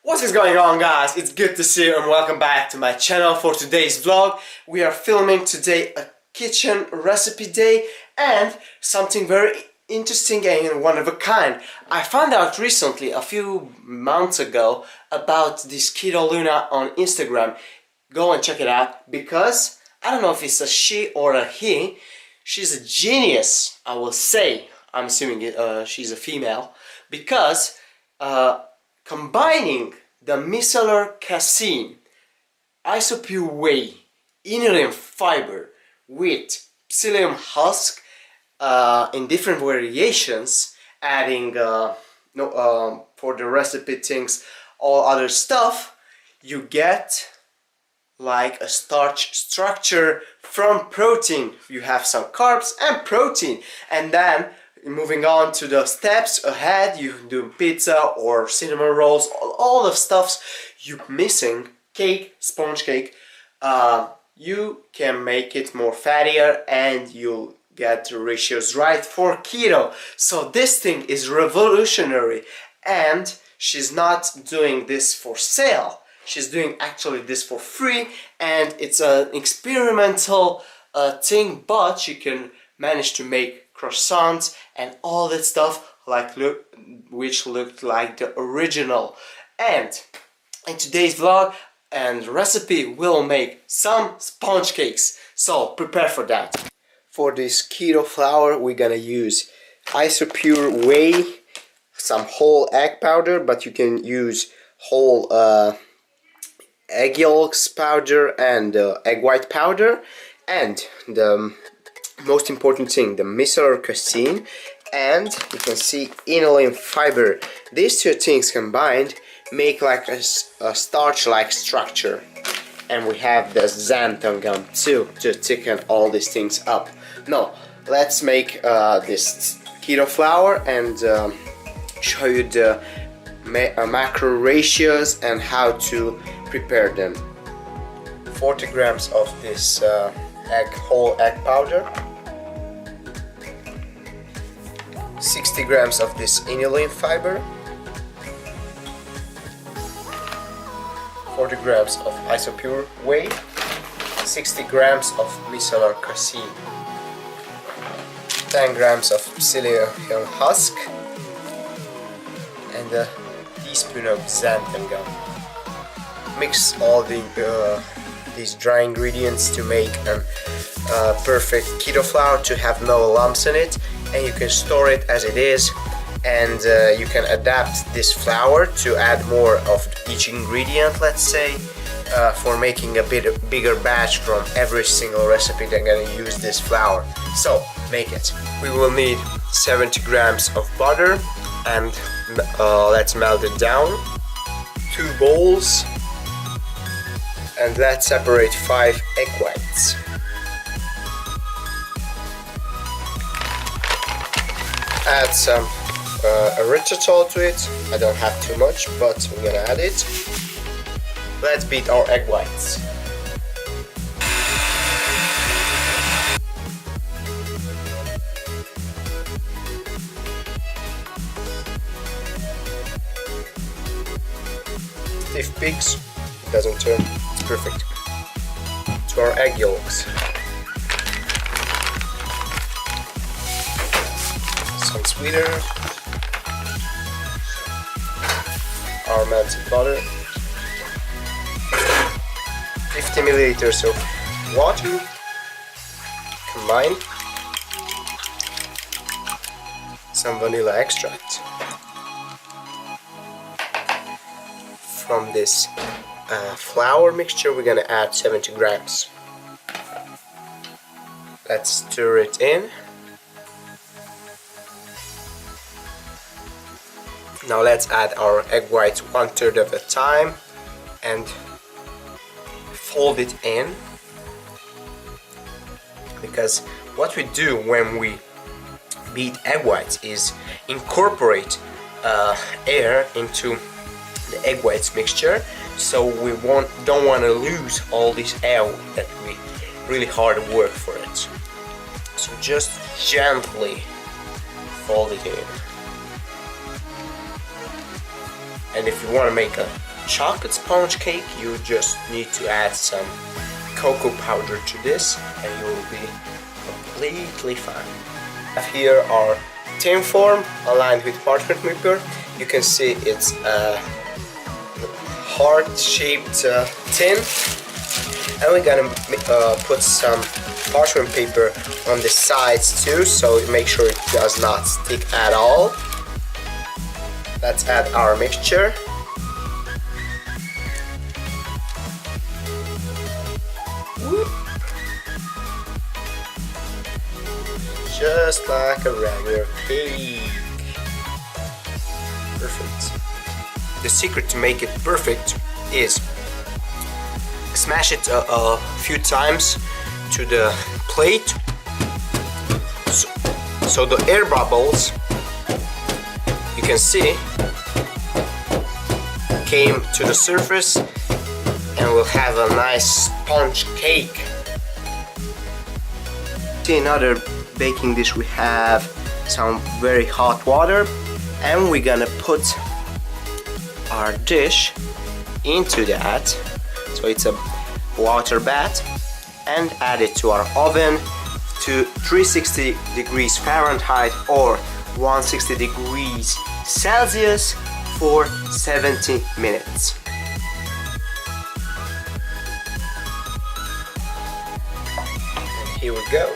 What is going on, guys? It's good to see you and welcome back to my channel. For today's vlog we are filming today a kitchen recipe day and something very interesting and one of a kind. I found out recently, a few months ago, about this Keto Luna on Instagram. Go and check it out because I don't know if it's a she or a he. She's a genius, I will say. I'm assuming she's a female because combining the micellar casein, isopure whey, inulin fiber with psyllium husk in different variations, adding for the recipe things, all other stuff, you get like a starch structure from protein. You have some carbs and protein, and then moving on to the steps ahead, you do pizza or cinnamon rolls, all the stuffs you missing, cake, sponge cake, you can make it more fattier and you'll get the ratios right for keto. So this thing is revolutionary, and she's not doing this for sale. She's doing actually this for free, and it's an experimental thing, but you can manage to make croissants and all that stuff which looked like the original. And in today's vlog and recipe we'll make some sponge cakes, so prepare for that. For this keto flour we're gonna use isopure whey, some whole egg powder, but you can use whole egg yolks powder and egg white powder, and the most important thing, the micellar casein, and you can see inulin fiber. These two things combined make like a starch-like structure, and we have the xanthogam too to thicken all these things up. Now let's make this keto flour and show you the macro ratios and how to prepare them. 40 grams of this whole egg powder, 60 grams of this inulin fiber, 40 grams of isopure whey, 60 grams of micellar casein, 10 grams of psyllium husk, and a teaspoon of xanthogam. Mix all these dry ingredients to make a perfect keto flour, to have no lumps in it, and you can store it as it is, and you can adapt this flour to add more of each ingredient, let's say, for making a bit bigger batch from every single recipe. They're gonna use this flour, so make it. We will need 70 grams of butter, and let's melt it down. 2 bowls, and let's separate 5 egg whites. Add some erythritol to it. I don't have too much, but we're gonna add it. Let's beat our egg whites. Stiff peaks, it doesn't turn, it's perfect. To our egg yolks. Some sweetener, our melted butter, 50 milliliters of water, combine, some vanilla extract. From this flour mixture we're gonna add 70 grams. Let's stir it in. Now let's add our egg whites 1/3 of the time and fold it in, because what we do when we beat egg whites is incorporate air into the egg whites mixture, so we don't want to lose all this air that we really hard work for it. So just gently fold it in. And if you want to make a chocolate sponge cake, you just need to add some cocoa powder to this and you will be completely fine. Here are tin form aligned with parchment paper. You can see it's a heart-shaped tin, and we're gonna put some parchment paper on the sides too, so make sure it does not stick at all. Let's add our mixture. Whoop. Just like a regular cake. Perfect. The secret to make it perfect is smash it a few times to the plate so the air bubbles, you can see, came to the surface and we'll have a nice sponge cake. In another baking dish we have some very hot water, and we're gonna put our dish into that, so it's a water bath, and add it to our oven to 360 degrees Fahrenheit or 160 degrees Celsius for 70 minutes. And here we go.